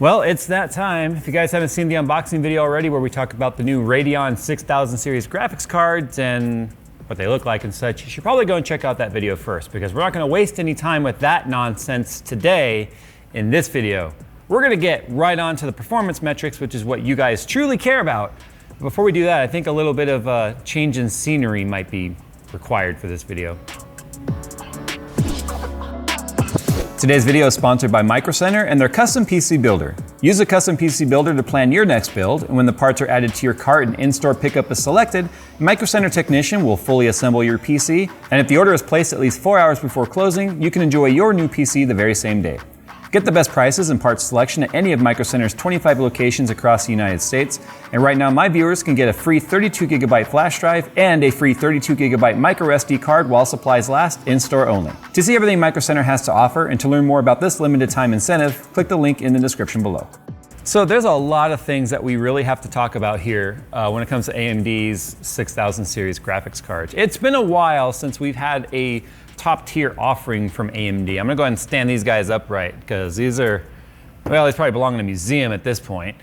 Well, it's that time. If you guys haven't seen the unboxing video already where we talk about the new Radeon 6000 series graphics cards and what they look like and such, you should probably go and check out that video first, because we're not going to waste any time with that nonsense today in this video. We're going to get right on to the performance metrics, which is what you guys truly care about. Before we do that, I think a little bit of a change in scenery might be required for this video. Today's video is sponsored by Micro Center and their custom PC builder. Use a custom PC builder to plan your next build, and when the parts are added to your cart and in-store pickup is selected, a Micro Center technician will fully assemble your PC, and if the order is placed at least 4 hours before closing, you can enjoy your new PC the very same day. Get the best prices and parts selection at any of Micro Center's 25 locations across the United States. And right now, my viewers can get a free 32GB flash drive and a free 32GB micro SD card while supplies last, in-store only. To see everything Micro Center has to offer and to learn more about this limited time incentive, click the link in the description below. So there's a lot of things that we really have to talk about here when it comes to AMD's 6000 series graphics cards. It's been a while since we've had a top tier offering from AMD. I'm gonna go ahead and stand these guys upright because these are, well, these probably belong in a museum at this point.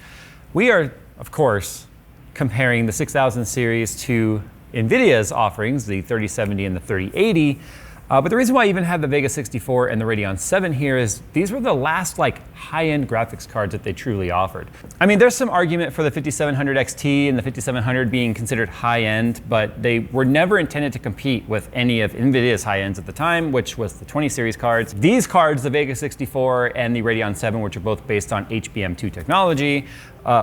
We are, of course, comparing the 6000 series to NVIDIA's offerings, the 3070 and the 3080. But the reason why I even have the Vega 64 and the Radeon 7 here is these were the last high-end graphics cards that they truly offered. I mean, there's some argument for the 5700 XT and the 5700 being considered high-end, but they were never intended to compete with any of NVIDIA's high-ends at the time, which was the 20 series cards. These cards, the Vega 64 and the Radeon 7, which are both based on HBM2 technology,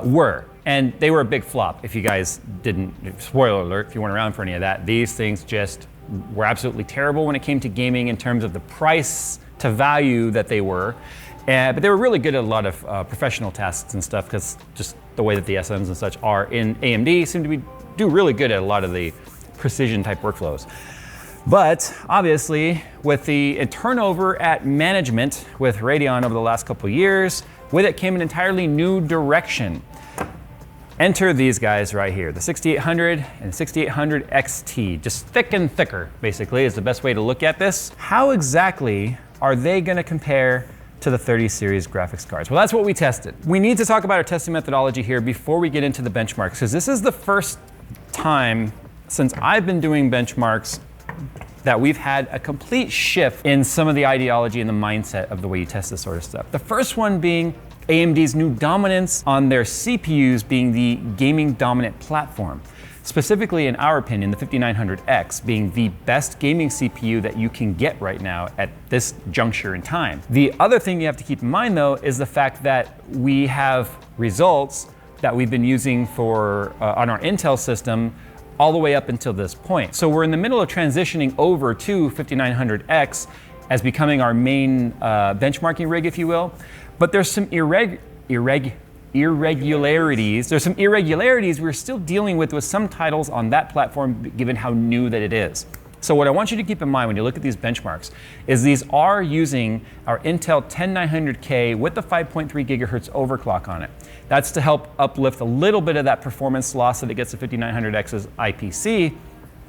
were. And they were a big flop. If you guys didn't, spoiler alert, if you weren't around for any of that, these things just were absolutely terrible when it came to gaming in terms of the price to value that they were. But they were really good at a lot of professional tasks and stuff, because just the way that the SMs and such are in AMD seem to do really good at a lot of the precision type workflows. But obviously, with the turnover at management with Radeon over the last couple of years, with it came an entirely new direction. Enter these guys right here, the 6800 and 6800 XT, just thick and thicker, basically, is the best way to look at this. How exactly are they gonna compare to the 30 series graphics cards? Well, that's what we tested. We need to talk about our testing methodology here before we get into the benchmarks, because this is the first time since I've been doing benchmarks that we've had a complete shift in some of the ideology and the mindset of the way you test this sort of stuff. The first one being AMD's new dominance on their CPUs being the gaming dominant platform. Specifically, in our opinion, the 5900X being the best gaming CPU that you can get right now at this juncture in time. The other thing you have to keep in mind, though, is the fact that we have results that we've been using for on our Intel system all the way up until this point. So we're in the middle of transitioning over to 5900X as becoming our main benchmarking rig, if you will. But there's some irregularities. There's some irregularities we're still dealing with some titles on that platform, given how new that it is. So what I want you to keep in mind when you look at these benchmarks is these are using our Intel 10900K with the 5.3 gigahertz overclock on it. That's to help uplift a little bit of that performance loss that it gets to 5900X's IPC.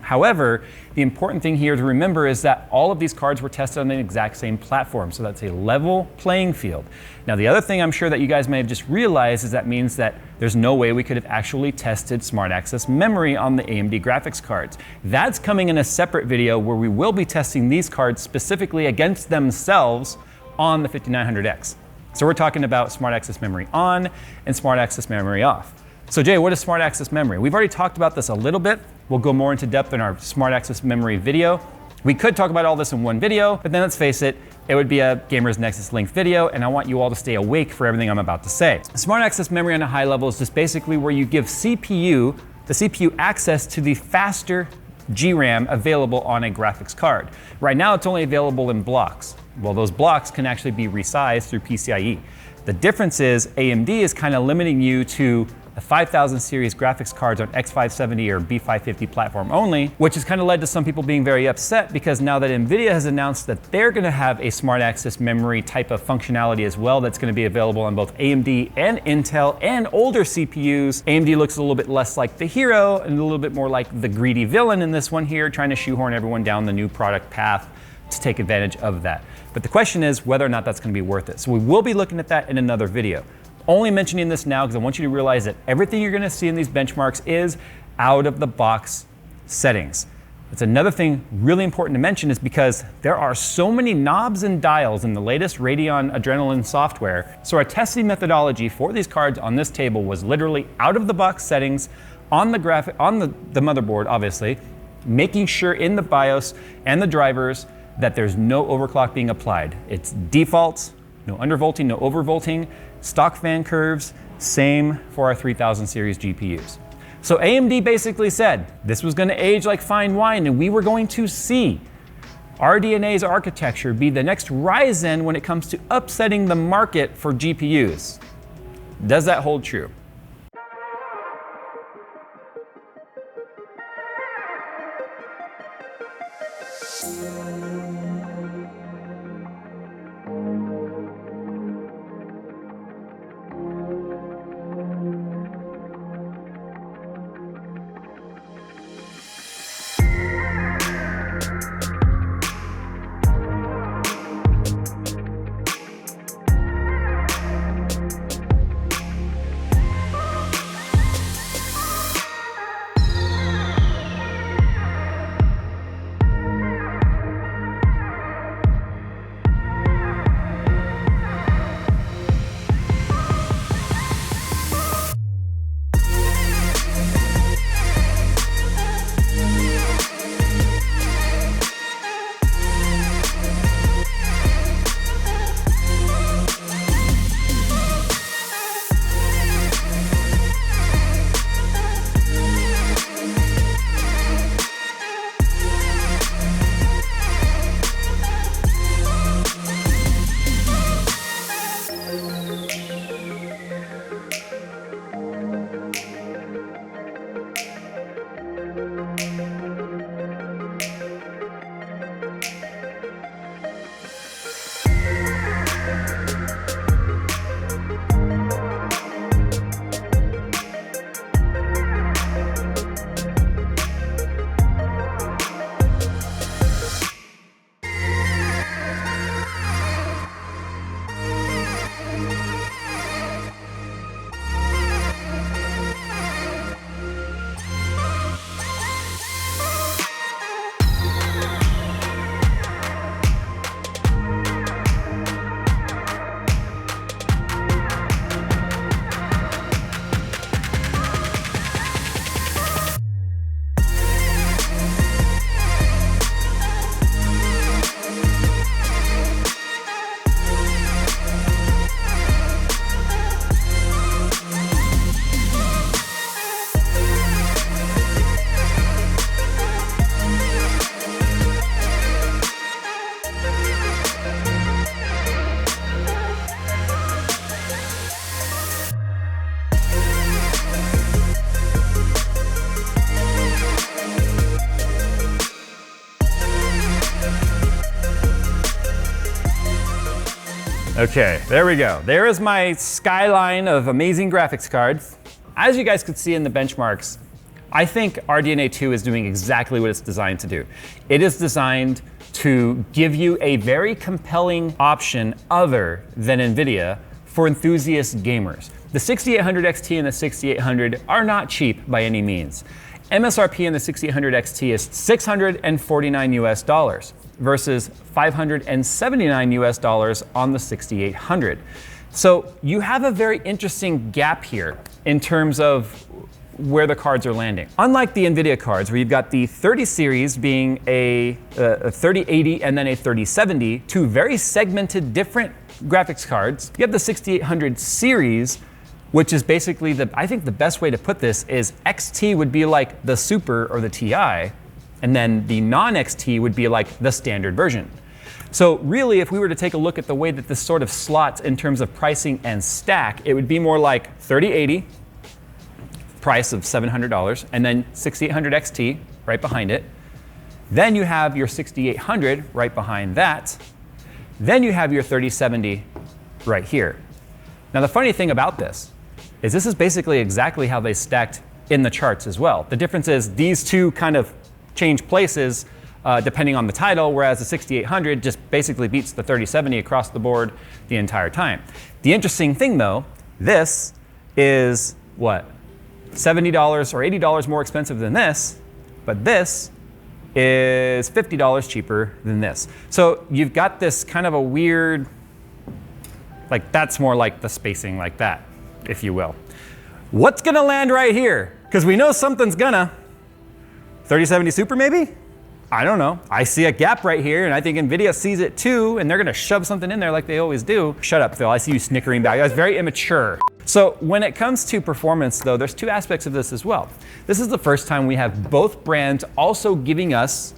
However, the important thing here to remember is that all of these cards were tested on the exact same platform, so that's a level playing field. Now, the other thing I'm sure that you guys may have just realized is that means that there's no way we could have actually tested smart access memory on the AMD graphics cards. That's coming in a separate video where we will be testing these cards specifically against themselves on the 5900X. So we're talking about smart access memory on and smart access memory off. So Jay, what is smart access memory? We've already talked about this a little bit. We'll go more into depth in our smart access memory video. We could talk about all this in one video, but then let's face it, it would be a Gamers Nexus length video, and I want you all to stay awake for everything I'm about to say. Smart access memory on a high level is just basically where you give the CPU access to the faster GRAM available on a graphics card. Right now, it's only available in blocks. Well, those blocks can actually be resized through PCIe. The difference is AMD is kind of limiting you to the 5000 series graphics cards on X570 or B550 platform only, which has kind of led to some people being very upset because now that NVIDIA has announced that they're going to have a smart access memory type of functionality as well that's going to be available on both AMD and Intel and older CPUs, AMD looks a little bit less like the hero and a little bit more like the greedy villain in this one here, trying to shoehorn everyone down the new product path to take advantage of that. But the question is whether or not that's going to be worth it. So we will be looking at that in another video. only mentioning this now because I want you to realize that everything you're gonna see in these benchmarks is out of the box settings. It's another thing really important to mention is because there are so many knobs and dials in the latest Radeon Adrenalin software. So our testing methodology for these cards on this table was literally out of the box settings on the motherboard, obviously, making sure in the BIOS and the drivers that there's no overclock being applied. It's default, no undervolting, no overvolting, stock fan curves, same for our 3000 series GPUs. So AMD basically said this was going to age like fine wine and we were going to see RDNA's architecture be the next Ryzen when it comes to upsetting the market for GPUs. Does that hold true? Okay, there we go. There is my skyline of amazing graphics cards. As you guys could see in the benchmarks, I think RDNA 2 is doing exactly what it's designed to do. It is designed to give you a very compelling option other than NVIDIA for enthusiast gamers. The 6800 XT and the 6800 are not cheap by any means. MSRP in the 6800 XT is $649 US versus $579 US on the 6800. So you have a very interesting gap here in terms of where the cards are landing. Unlike the NVIDIA cards, where you've got the 30 series being a 3080 and then a 3070, two very segmented different graphics cards, you have the 6800 series, which is basically I think the best way to put this is XT would be like the Super or the TI, and then the non-XT would be like the standard version. So really, if we were to take a look at the way that this sort of slots in terms of pricing and stack, it would be more like 3080, price of $700, and then 6800 XT right behind it. Then you have your 6800 right behind that. Then you have your 3070 right here. Now the funny thing about this is basically exactly how they stacked in the charts as well. The difference is these two kind of change places depending on the title, whereas the 6800 just basically beats the 3070 across the board the entire time. The interesting thing though This is what? $70 or $80 more expensive than this, but this is $50 cheaper than this. So you've got this kind of a weird, like that's more like the spacing like that, if you will. What's gonna land right here? Because we know something's gonna. 3070 Super maybe? I don't know. I see a gap right here, and I think NVIDIA sees it too, and they're gonna shove something in there like they always do. Shut up, Phil, I see you snickering back. That's very immature. So when it comes to performance though, there's two aspects of this as well. This is the first time we have both brands also giving us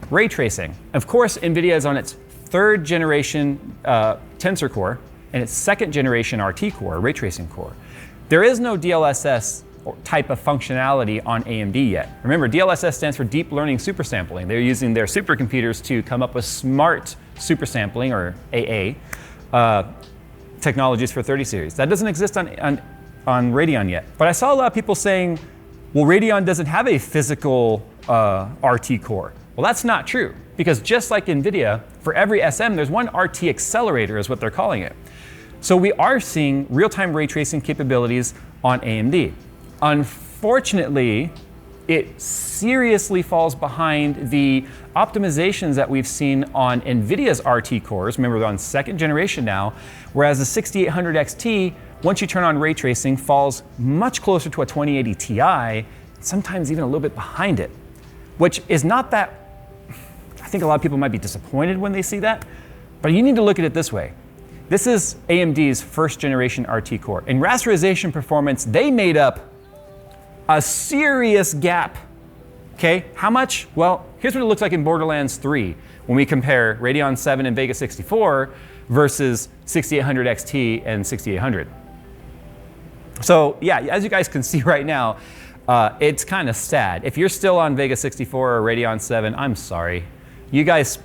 ray tracing. Of course, NVIDIA is on its 3rd generation Tensor core and its 2nd generation RT core, ray tracing core. There is no DLSS type of functionality on AMD yet. Remember, DLSS stands for Deep Learning Super Sampling. They're using their supercomputers to come up with smart super sampling, or AA, technologies for 30 series. That doesn't exist on Radeon yet. But I saw a lot of people saying, well, Radeon doesn't have a physical RT core. Well, that's not true, because just like NVIDIA, for every SM, there's one RT accelerator is what they're calling it. So we are seeing real-time ray tracing capabilities on AMD. Unfortunately, it seriously falls behind the optimizations that we've seen on NVIDIA's RT cores. Remember, they're on 2nd generation now, whereas the 6800 XT, once you turn on ray tracing, falls much closer to a 2080 Ti, sometimes even a little bit behind it, which is not that, I think a lot of people might be disappointed when they see that, but you need to look at it this way. This is AMD's 1st generation RT core. In rasterization performance, they made up a serious gap. Okay, how much? Well, here's what it looks like in Borderlands 3 when we compare Radeon 7 and Vega 64 versus 6800 XT and 6800. So yeah, as you guys can see right now, it's kind of sad. If you're still on Vega 64 or Radeon 7, I'm sorry. You guys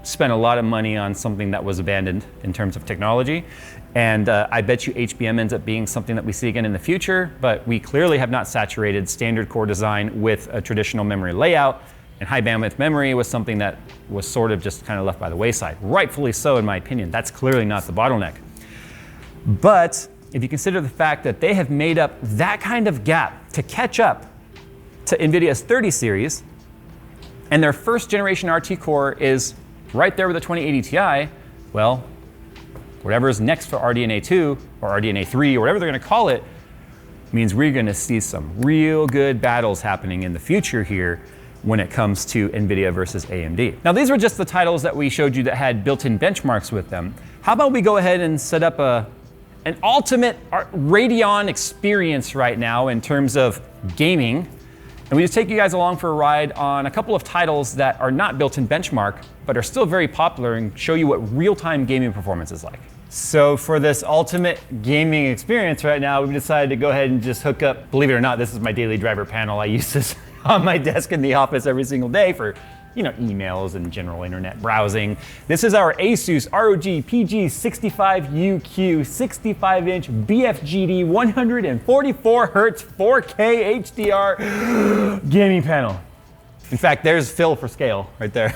spent a lot of money on something that was abandoned in terms of technology. And I bet you HBM ends up being something that we see again in the future, but we clearly have not saturated standard core design with a traditional memory layout, and high bandwidth memory was something that was sort of just kind of left by the wayside. Rightfully so, in my opinion. That's clearly not the bottleneck. But if you consider the fact that they have made up that kind of gap to catch up to NVIDIA's 30 series, and their 1st generation RT core is right there with the 2080 Ti, well, whatever is next for RDNA 2 or RDNA 3 or whatever they're going to call it means we're going to see some real good battles happening in the future here when it comes to NVIDIA versus AMD. Now, these were just the titles that we showed you that had built-in benchmarks with them. How about we go ahead and set up an ultimate Radeon experience right now in terms of gaming, and we just take you guys along for a ride on a couple of titles that are not built-in benchmark, but are still very popular, and show you what real-time gaming performance is like. So for this ultimate gaming experience right now, we've decided to go ahead and just hook up, believe it or not, this is my daily driver panel. I use this on my desk in the office every single day for, you know, emails and general internet browsing. This is our Asus ROG PG65UQ 65-inch BFGD 144 Hz 4K HDR gaming panel. In fact, there's Phil for scale right there.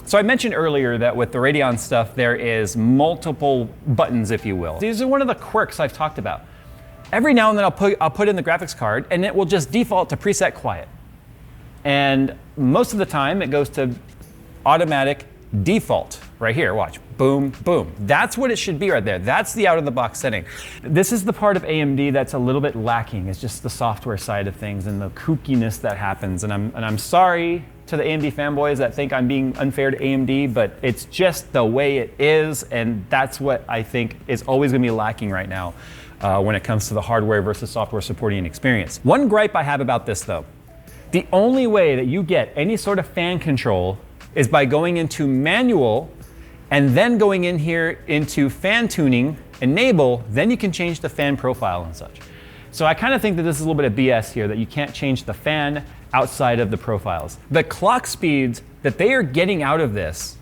So I mentioned earlier that with the Radeon stuff, there is multiple buttons, if you will. These are one of the quirks I've talked about. Every now and then I'll put in the graphics card and it will just default to preset quiet. And most of the time it goes to automatic default right here. Watch, boom, boom. That's what it should be right there. That's the out of the box setting. This is the part of AMD that's a little bit lacking. It's just the software side of things and the kookiness that happens. And I'm sorry to the AMD fanboys that think I'm being unfair to AMD, but it's just the way it is. And that's what I think is always gonna be lacking right now when it comes to the hardware versus software supporting experience. One gripe I have about this though, the only way that you get any sort of fan control is by going into manual and then going in here into fan tuning, enable, then you can change the fan profile and such. So I kind of think that this is a little bit of BS here, that you can't change the fan outside of the profiles. The clock speeds that they are getting out of this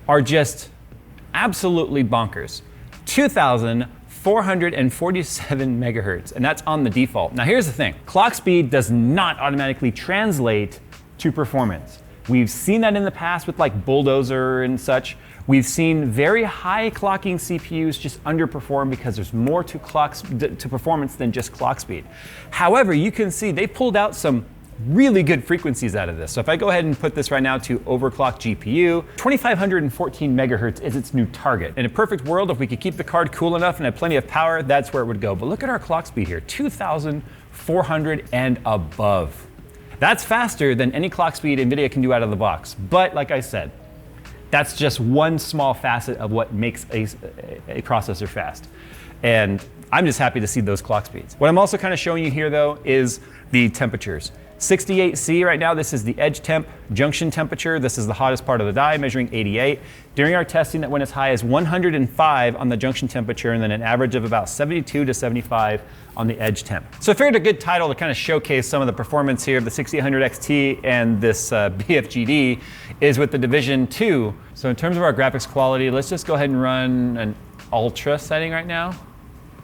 are just absolutely bonkers. 2,447 megahertz, and that's on the default. Now here's the thing, clock speed does not automatically translate to performance. We've seen that in the past with like Bulldozer and such. We've seen very high clocking CPUs just underperform because there's more to performance than just clock speed. However, you can see they pulled out some really good frequencies out of this. So if I go ahead and put this right now to overclock GPU, 2514 megahertz is its new target. In a perfect world, if we could keep the card cool enough and had plenty of power, that's where it would go. But look at our clock speed here, 2400 and above. That's faster than any clock speed NVIDIA can do out of the box. But like I said, that's just one small facet of what makes a processor fast. And I'm just happy to see those clock speeds. What I'm also kind of showing you here though is the temperatures. 68C right now, this is the edge temp, junction temperature. This is the hottest part of the die, measuring 88. During our testing, that went as high as 105 on the junction temperature, and then an average of about 72 to 75 on the edge temp. So I figured a good title to kind of showcase some of the performance here of the 6800 XT and this BFGD is with the Division 2. So in terms of our graphics quality, let's just go ahead and run an ultra setting right now.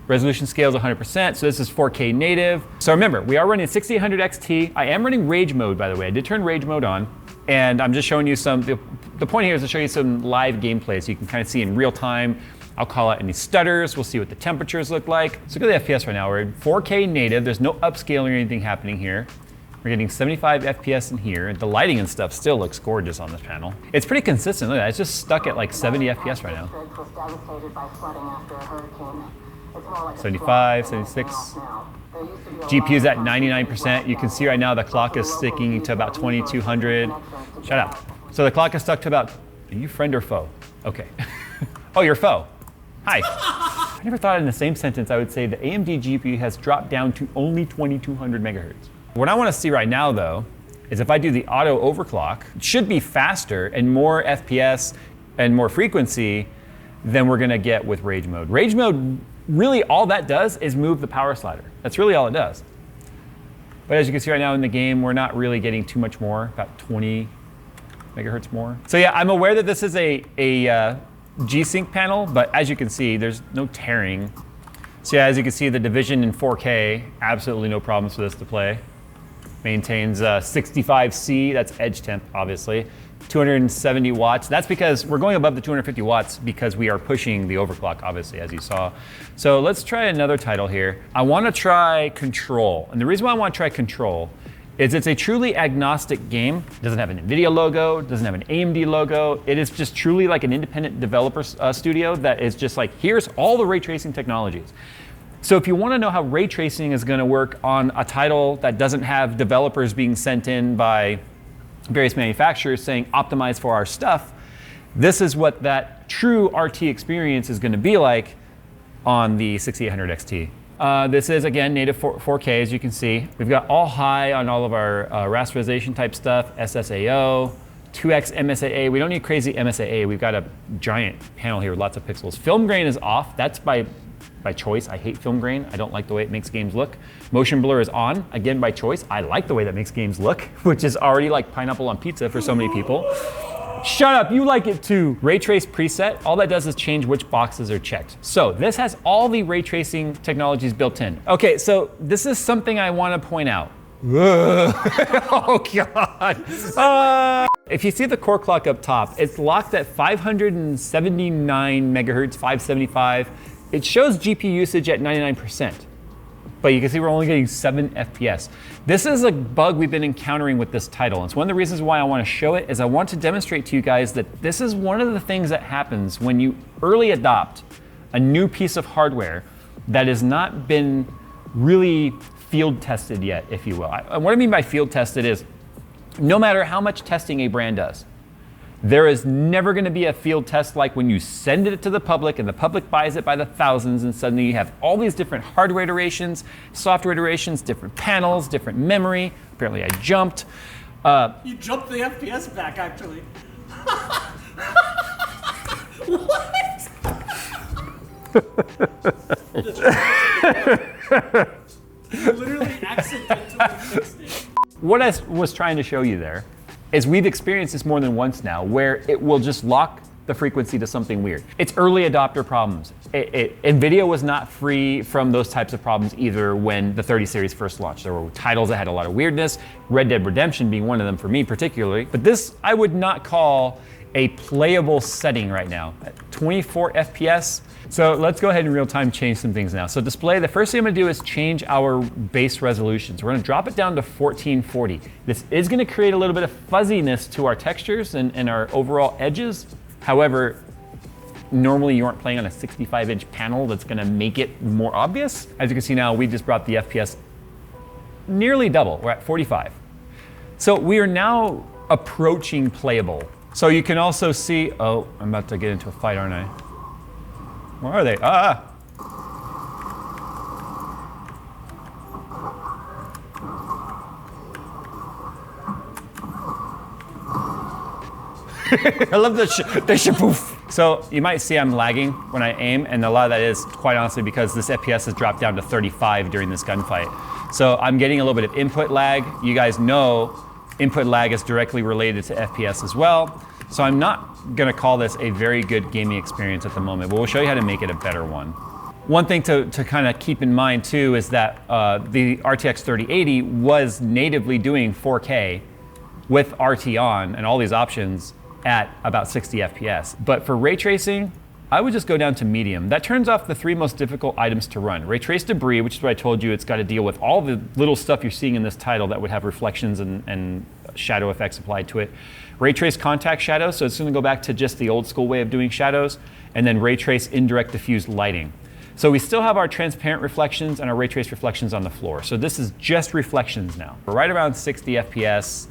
Resolution scale is 100%, so this is 4K native. So remember, we are running 6800 XT. I am running Rage mode, by the way. I did turn Rage mode on, and I'm just showing you some, the point here is to show you some live gameplay so you can kind of see in real time. I'll call out any stutters, we'll see what the temperatures look like. So look at the FPS right now, we're in 4K native, there's no upscaling or anything happening here. We're getting 75 FPS in here. The lighting and stuff still looks gorgeous on this panel. It's pretty consistent, look at that, it's just stuck at like 70 FPS right now. 75, 76. GPU's at 99%. You can see right now the clock is sticking to about 2200. Shut up. So the clock is stuck to about, are you friend or foe? Okay. Oh, you're foe. Hi. I never thought in the same sentence I would say the AMD GPU has dropped down to only 2200 megahertz. What I want to see right now though, is if I do the auto overclock, it should be faster and more FPS and more frequency than we're gonna get with Rage mode. Rage mode, really all that does is move the power slider. That's really all it does. But as you can see right now in the game, we're not really getting too much more, about 20 megahertz more. So yeah, I'm aware that this is a G-Sync panel, but as you can see, there's no tearing. So yeah, as you can see, the Division in 4K, absolutely no problems for this to play. Maintains 65C, that's edge temp, obviously. 270 watts. That's because we're going above the 250 watts because we are pushing the overclock, obviously, as you saw. So let's try another title here. I want to try Control. And the reason why I want to try Control is it's a truly agnostic game. It doesn't have an NVIDIA logo, doesn't have an AMD logo. It is just truly like an independent developer studio that is just like, here's all the ray tracing technologies. So if you want to know how ray tracing is going to work on a title that doesn't have developers being sent in by various manufacturers saying optimize for our stuff, this is what that true RT experience is going to be like on the 6800 XT. This is again native 4K, as you can see. We've got all high on all of our rasterization type stuff, SSAO, 2x MSAA. We don't need crazy MSAA. We've got a giant panel here with lots of pixels. Film grain is off. That's by choice. I hate film grain. I don't like the way it makes games look. Motion blur is on, again by choice. I like the way that makes games look, which is already like pineapple on pizza for so many people. Shut up, you like it too. Ray trace preset, all that does is change which boxes are checked. So this has all the ray tracing technologies built in. Okay, so this is something I want to point out. Oh God. If you see the core clock up top, it's locked at 579 megahertz, 575. It shows GPU usage at 99%, but you can see we're only getting 7 FPS. This is a bug we've been encountering with this title. It's one of the reasons why I want to show it is I want to demonstrate to you guys that this is one of the things that happens when you early adopt a new piece of hardware that has not been really field tested yet, if you will. What I mean by field tested is no matter how much testing a brand does, there is never going to be a field test like when you send it to the public and the public buys it by the thousands and suddenly you have all these different hardware iterations, software iterations, different panels, different memory. Apparently I jumped. You jumped the FPS back, actually. What? You literally accidentally fixed it. What I was trying to show you there is we've experienced this more than once now, where it will just lock the frequency to something weird. It's early adopter problems. NVIDIA was not free from those types of problems either when the 30 series first launched. There were titles that had a lot of weirdness, Red Dead Redemption being one of them for me particularly. But this I would not call a playable setting right now. At 24 FPS. So let's go ahead and real time change some things now. So display, the first thing I'm gonna do is change our base resolutions. We're gonna drop it down to 1440. This is gonna create a little bit of fuzziness to our textures and our overall edges. However, normally you aren't playing on a 65-inch panel that's gonna make it more obvious. As you can see now, we just brought the FPS nearly double. We're at 45. So we are now approaching playable. So you can also see, oh, I'm about to get into a fight, aren't I? Where are they? Ah! I love the shaboof. So you might see I'm lagging when I aim, and a lot of that is quite honestly because this FPS has dropped down to 35 during this gunfight. So I'm getting a little bit of input lag. You guys know input lag is directly related to FPS as well. So I'm not gonna call this a very good gaming experience at the moment, but we'll show you how to make it a better one. One thing to kind of keep in mind too is that the RTX 3080 was natively doing 4K with RT on and all these options at about 60 FPS. But for ray tracing, I would just go down to medium. That turns off the 3 most difficult items to run. Ray trace debris, which is what I told you, it's got to deal with all the little stuff you're seeing in this title that would have reflections and shadow effects applied to it. Ray trace contact shadows, so it's going to go back to just the old school way of doing shadows, and then ray trace indirect diffuse lighting. So we still have our transparent reflections and our ray trace reflections on the floor. So this is just reflections now. We're right around 60 FPS.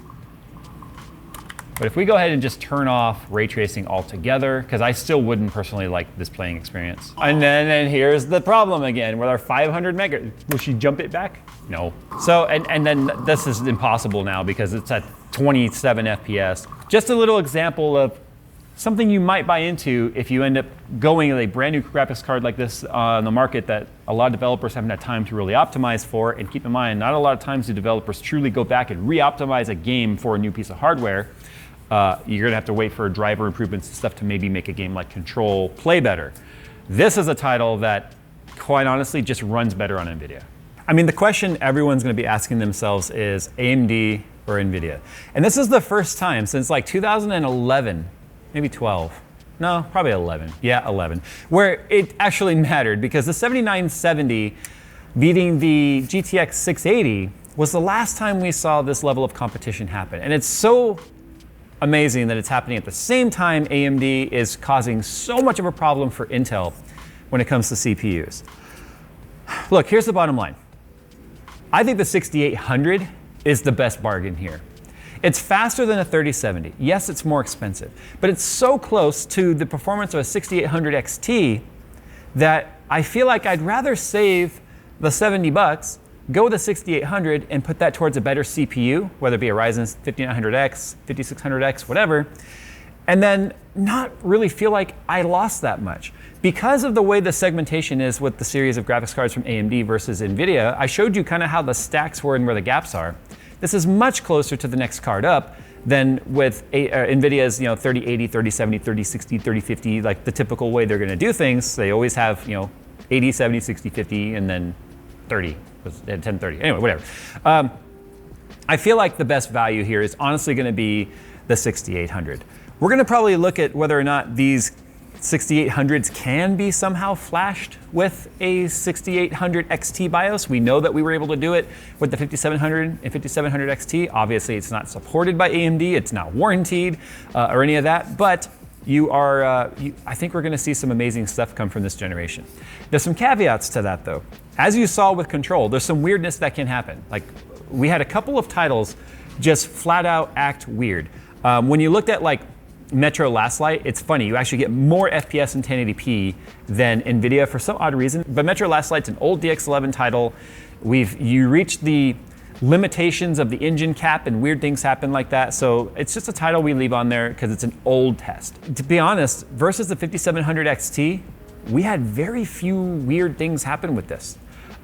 But if we go ahead and just turn off ray tracing altogether, because I still wouldn't personally like this playing experience. And then here's the problem again with our 500 mega. Will she jump it back? No. So, and then this is impossible now because it's at 27 FPS. Just a little example of something you might buy into if you end up going with a brand new graphics card like this on the market that a lot of developers haven't had time to really optimize for. And keep in mind, not a lot of times do developers truly go back and re-optimize a game for a new piece of hardware. You're gonna have to wait for driver improvements and stuff to maybe make a game like Control play better. This is a title that, quite honestly, just runs better on NVIDIA. I mean, the question everyone's gonna be asking themselves is AMD or NVIDIA? And this is the first time since like 2011, maybe 12. No, probably 11. Yeah, 11. Where it actually mattered because the 7970 beating the GTX 680 was the last time we saw this level of competition happen. And it's so amazing that it's happening at the same time AMD is causing so much of a problem for Intel when it comes to CPUs. Look, here's the bottom line. I think the 6800 is the best bargain here. It's faster than a 3070. Yes, it's more expensive, but it's so close to the performance of a 6800 XT that I feel like I'd rather save the 70 bucks, go with a 6800 and put that towards a better CPU, whether it be a Ryzen 5900X, 5600X, whatever, and then not really feel like I lost that much. Because of the way the segmentation is with the series of graphics cards from AMD versus NVIDIA, I showed you kind of how the stacks were and where the gaps are. This is much closer to the next card up than with NVIDIA's 3080, 3070, 3060, 3050, like the typical way they're gonna do things. They always have 80, 70, 60, 50, and then 30. At 1030. Anyway, whatever. I feel like the best value here is honestly going to be the 6800. We're going to probably look at whether or not these 6800s can be somehow flashed with a 6800 XT BIOS. We know that we were able to do it with the 5700 and 5700 XT. Obviously, it's not supported by AMD. It's not warranted or any of that, but I think we're going to see some amazing stuff come from this generation. There's some caveats to that though. As you saw with Control, there's some weirdness that can happen. Like we had a couple of titles just flat out act weird. When you looked at like Metro Last Light, it's funny, you actually get more FPS in 1080p than NVIDIA for some odd reason. But Metro Last Light's an old DX11 title. You reached the limitations of the engine cap and weird things happen like that. So it's just a title we leave on there because it's an old test. To be honest, versus the 5700 XT, we had very few weird things happen with this.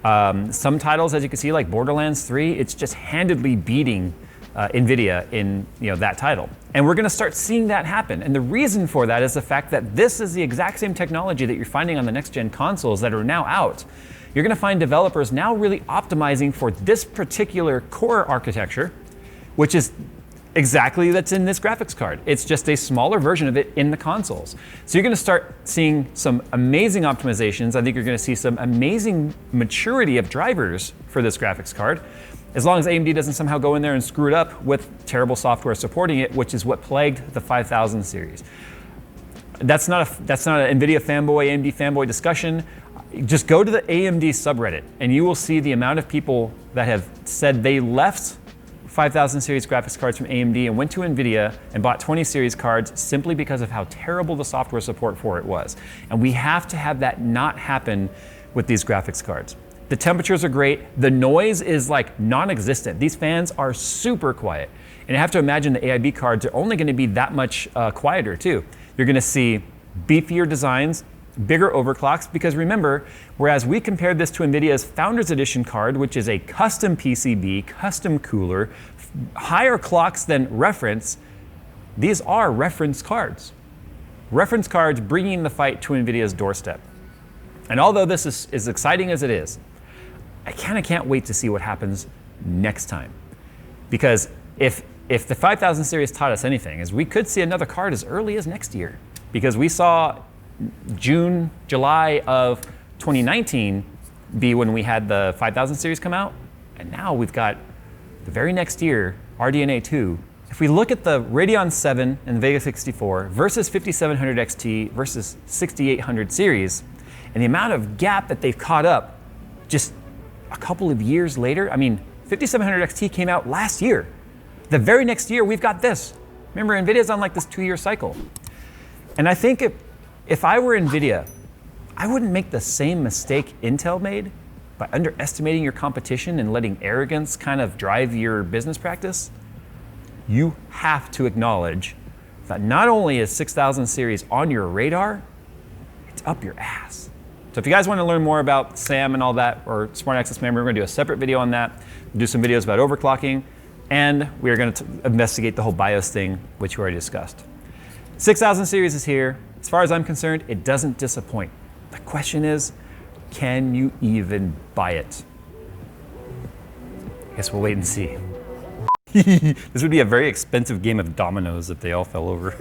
Some titles, as you can see, like Borderlands 3, it's just handedly beating NVIDIA in that title. And we're going to start seeing that happen. And the reason for that is the fact that this is the exact same technology that you're finding on the next-gen consoles that are now out. You're going to find developers now really optimizing for this particular core architecture, which is exactly that's in this graphics card. It's just a smaller version of it in the consoles. So you're going to start seeing some amazing optimizations. I think you're going to see some amazing maturity of drivers for this graphics card, as long as AMD doesn't somehow go in there and screw it up with terrible software supporting it, which is what plagued the 5000 series. That's not an NVIDIA fanboy, AMD fanboy discussion. Just go to the AMD subreddit and you will see the amount of people that have said they left 5000 series graphics cards from AMD and went to NVIDIA and bought 20 series cards simply because of how terrible the software support for it was. And we have to have that not happen with these graphics cards. The temperatures are great. The noise is like non-existent. These fans are super quiet. And you have to imagine the AIB cards are only going to be that much quieter too. You're going to see beefier designs, bigger overclocks, because remember, whereas we compared this to NVIDIA's Founders Edition card, which is a custom PCB, custom cooler, higher clocks than reference, these are reference cards. Reference cards bringing the fight to NVIDIA's doorstep. And although this is as exciting as it is, I kind of can't wait to see what happens next time. Because if the 5000 series taught us anything, is we could see another card as early as next year. Because we saw June, July of 2019 be when we had the 5000 series come out. And now we've got the very next year, RDNA 2. If we look at the Radeon 7 and the Vega 64 versus 5700 XT versus 6800 series, and the amount of gap that they've caught up just a couple of years later. I mean, 5700 XT came out last year. The very next year, we've got this. Remember, NVIDIA's on like this 2-year cycle. And I think if I were NVIDIA, I wouldn't make the same mistake Intel made by underestimating your competition and letting arrogance kind of drive your business practice. You have to acknowledge that not only is 6000 series on your radar, it's up your ass. So if you guys want to learn more about SAM and all that, or smart access memory, we're going to do a separate video on that. We'll do some videos about overclocking, and we are going to investigate the whole BIOS thing, which we already discussed. 6000 series is here. As far as I'm concerned, it doesn't disappoint. The question is, can you even buy it? I guess we'll wait and see. This would be a very expensive game of dominoes if they all fell over.